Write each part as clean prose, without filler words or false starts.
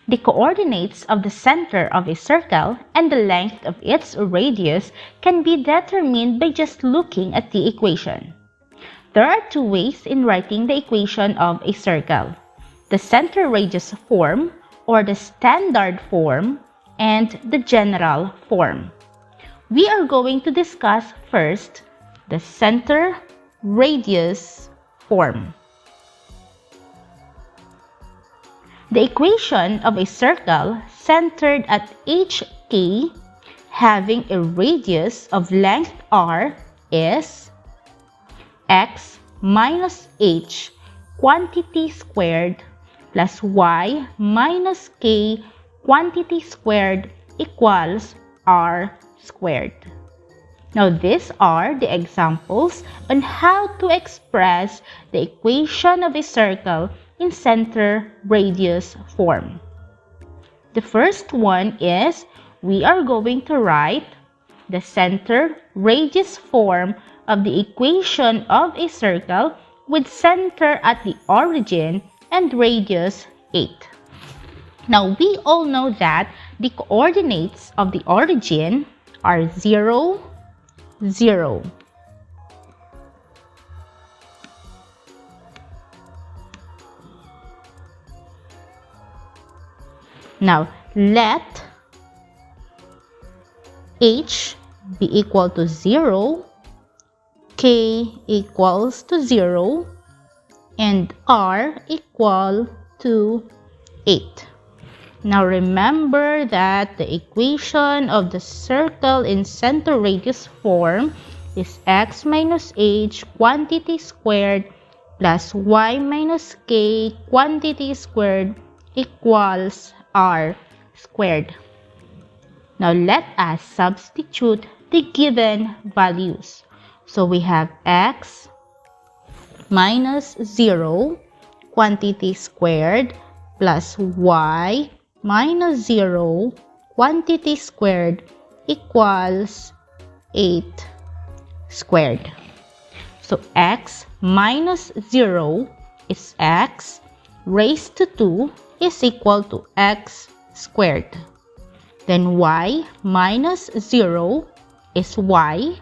The coordinates of the center of a circle and the length of its radius can be determined by just looking at the equation. There are two ways in writing the equation of a circle: the center radius form, or the standard form, and the general form. We are going to discuss first the center radius form. The equation of a circle centered at HK having a radius of length r is x minus h quantity squared plus y minus k quantity squared equals r squared. Now, these are the examples on how to express the equation of a circle in center radius form. The first one is we are going to write the center radius form of the equation of a circle with center at the origin and radius 8. Now, we all know that the coordinates of the origin are 0, 0. Now, let h be equal to 0, k equals to 0, and r equal to 8. Now, remember that the equation of the circle in center radius form is x minus h quantity squared plus y minus k quantity squared equals r squared. Now, let us substitute the given values. So, we have x minus 0 quantity squared plus y minus 0 quantity squared equals 8 squared. So, x minus 0 is x raised to 2 is equal to x squared. Then y minus 0 is y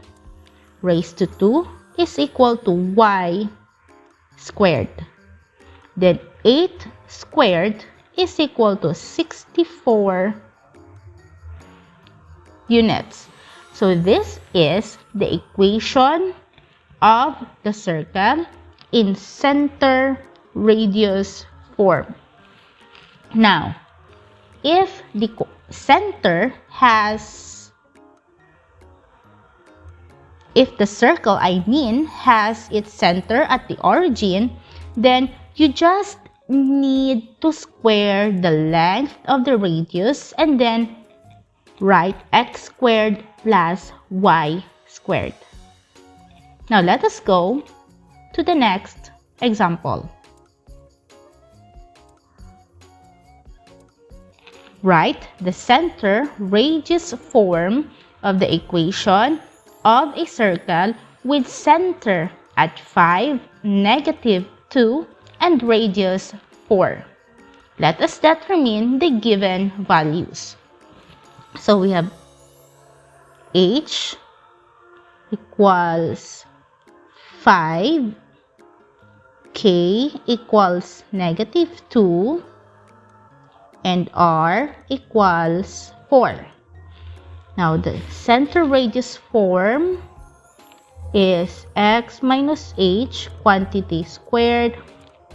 raised to 2 is equal to y squared. Then 8 squared is equal to 64 units. So this is the equation of the circle in center radius form. Now, if the center has, if the circle has its center at the origin, then you just need to square the length of the radius and then write x squared plus y squared. Now let us go to the next example. Write the center radius form of the equation of a circle with center at 5, -2, and radius 4. Let us determine the given values. So we have h equals 5, k equals -2, and r equals 4. Now the center radius form is x minus h quantity squared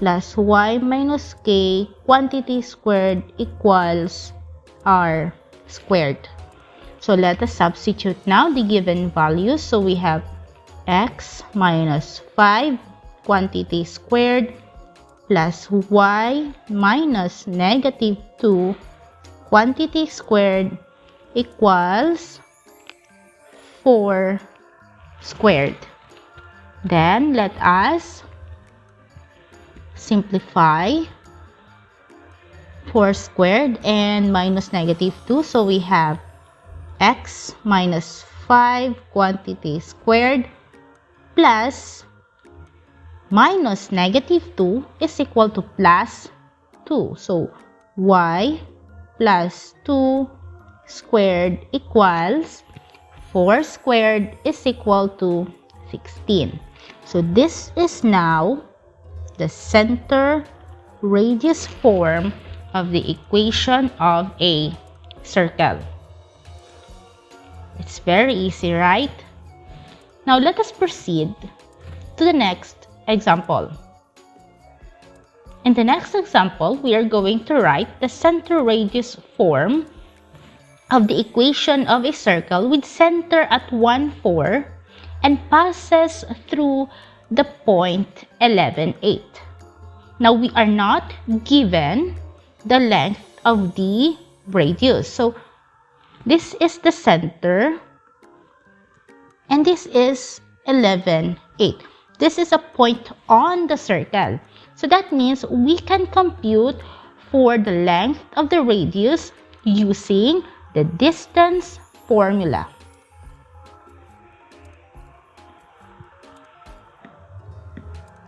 plus y minus k quantity squared equals r squared. So let us substitute now the given values. So we have x minus 5 quantity squared plus y minus -2 quantity squared equals 4 squared. Then let us simplify 4 squared and minus -2. So we have x minus 5 quantity squared plus minus -2 is equal to plus 2. So y plus 2 squared equals 4 squared is equal to 16. So this is now the center radius form of the equation of a circle. It's very easy, right? Now let us proceed to the next example. In the next example, we are going to write the center radius form of the equation of a circle with center at 1, 4 and passes through the point 11, 8. Now we are not given the length of the radius. So this is the center and this is 11, 8. This is a point on the circle. So that means we can compute for the length of the radius using the distance formula.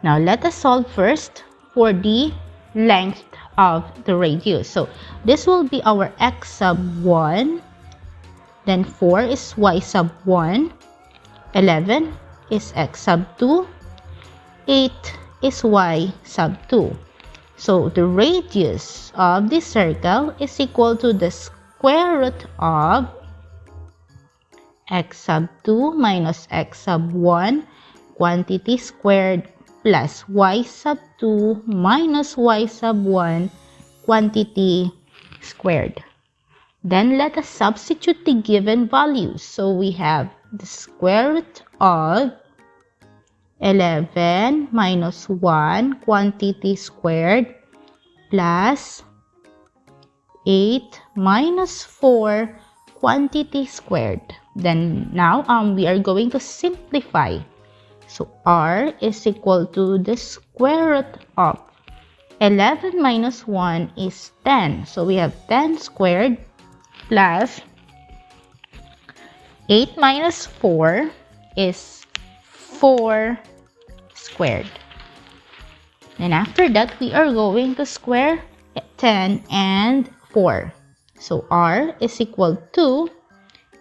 Now let us solve first for the length of the radius. So this will be our x sub 1, then 4 is y sub 1, 11 is x sub 2, 8 is y sub 2. So the radius of this circle is equal to the square root of x sub 2 minus x sub 1 quantity squared plus y sub 2 minus y sub 1 quantity squared. Then let us substitute the given values. So we have the square root of 11 minus 1 quantity squared plus 8 minus 4 quantity squared. Then now we are going to simplify. So r is equal to the square root of 11 minus 1 is 10. So we have 10 squared plus 8 minus 4 is 4 squared. And after that, we are going to square 10 and 4. So r is equal to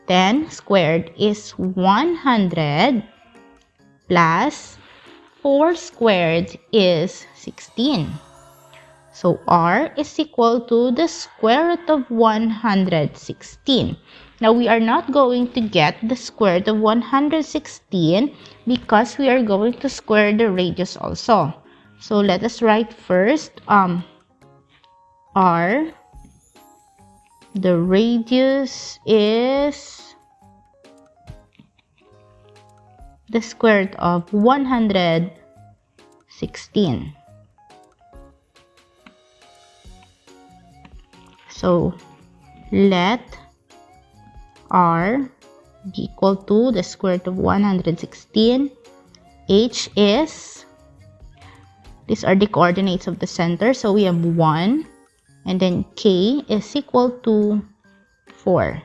10 squared is 100 plus 4 squared is 16. So r is equal to the square root of 116. Now we are not going to get the square root of 116 because we are going to square the radius also. So let us write first r, the radius is the square root of 116. So let r be equal to the square root of 116. H is, these are the coordinates of the center. So we have 1 and then k is equal to 4.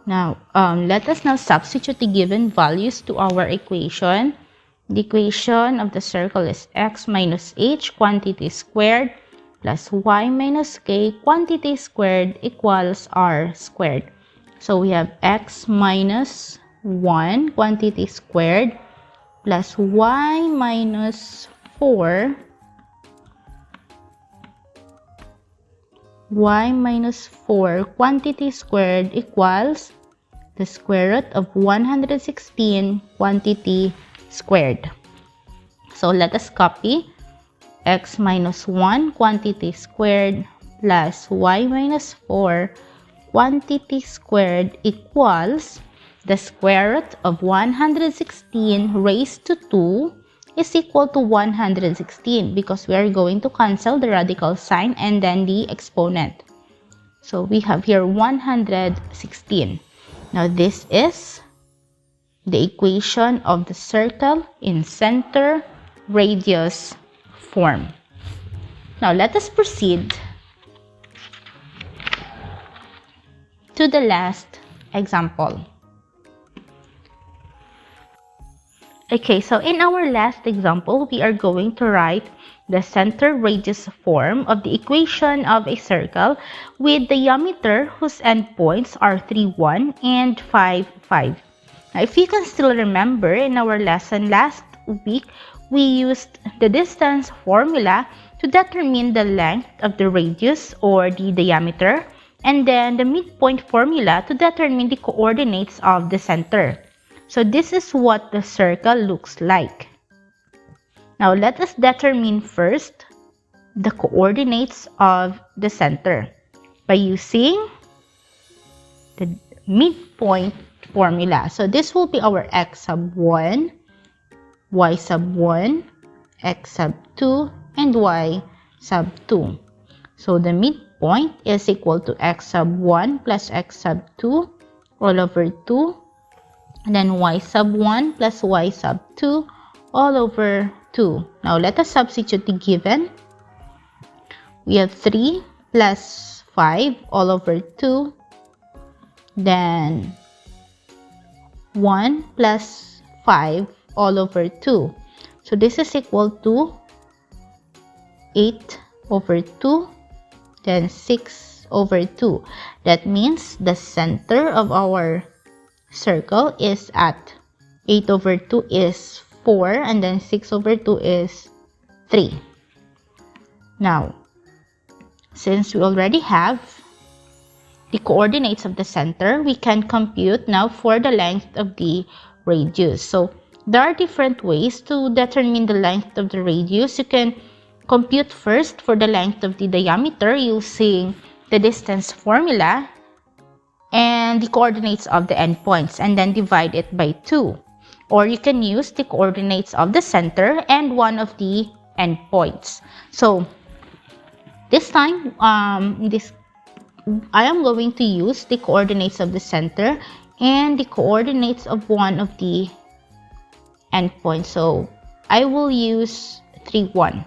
Now, let us now substitute the given values to our equation. The equation of the circle is x minus h quantity squared plus y minus k quantity squared equals r squared. So we have x minus 1 quantity squared plus y minus 4 quantity squared equals the square root of 116 quantity squared. So let us copy x minus 1 quantity squared plus y minus 4 quantity squared equals the square root of 116 raised to 2 is equal to 116 because we are going to cancel the radical sign and then the exponent. So we have here 116. Now this is the equation of the circle in center radius form. Now let us proceed to the last example. Okay, so in our last example, we are going to write the center radius form of the equation of a circle with diameter whose endpoints are 3, 1 and 5, 5. Now, if you can still remember, in our lesson last week, we used the distance formula to determine the length of the radius or the diameter, and then the midpoint formula to determine the coordinates of the center. So this is what the circle looks like. Now let us determine first the coordinates of the center by using the midpoint formula. So this will be our x sub 1, y sub 1, x sub 2, and y sub 2. So the midpoint is equal to x sub 1 plus x sub 2 all over 2. And then y sub 1 plus y sub 2 all over 2. Now let us substitute the given. We have 3 plus 5 all over 2. Then 1 plus 5 all over 2. So this is equal to 8 over 2. Then 6 over 2. That means the center of our circle is at 8 over 2 is 4, and then 6 over 2 is 3. Now, since we already have the coordinates of the center, we can compute now for the length of the radius. So there are different ways to determine the length of the radius. You can compute first for the length of the diameter using the distance formula and the coordinates of the endpoints, and then divide it by 2. Or you can use the coordinates of the center and one of the endpoints. So this time, I am going to use the coordinates of the center and the coordinates of one of the endpoints. So I will use 3, 1,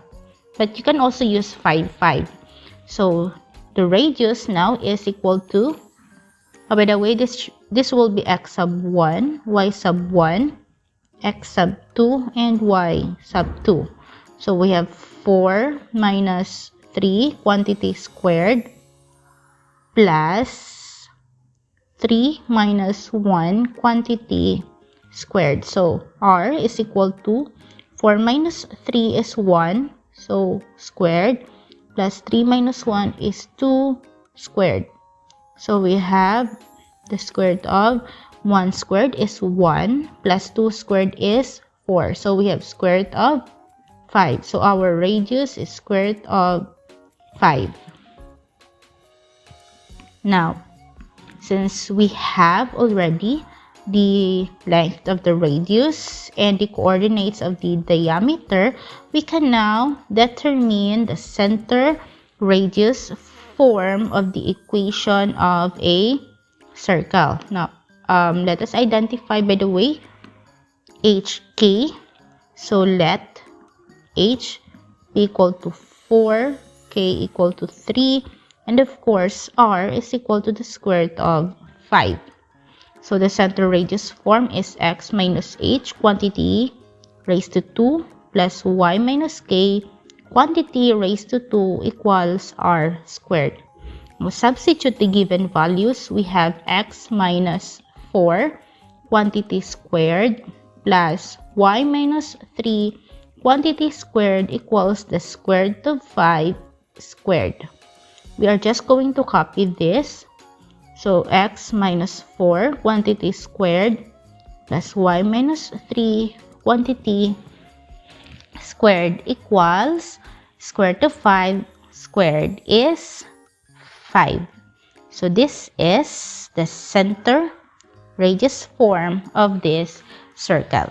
but you can also use 5, 5. So the radius now is equal to, by the way, this will be x sub 1, y sub 1, x sub 2, and y sub 2. So we have 4 minus 3 quantity squared plus 3 minus 1 quantity squared. So r is equal to 4 minus 3 is 1, so squared, plus 3 minus 1 is 2 squared. So we have the square root of 1 squared is 1 plus 2 squared is 4. So we have square root of 5. So our radius is square root of 5. Now, since we have already the length of the radius and the coordinates of the diameter, we can now determine the center radius form of the equation of a circle. Now, let us identify, by the way, HK. So let H be equal to 4, K equal to 3, and of course, R is equal to the square root of 5. So the center radius form is x minus h quantity raised to 2 plus y minus k quantity raised to 2 equals r squared. Now substitute the given values. We have x minus 4 quantity squared plus y minus 3 quantity squared equals the square root of 5 squared. We are just going to copy this. So x minus 4 quantity squared plus y minus 3 quantity squared equals square root of 5 squared is 5. So this is the center radius form of this circle.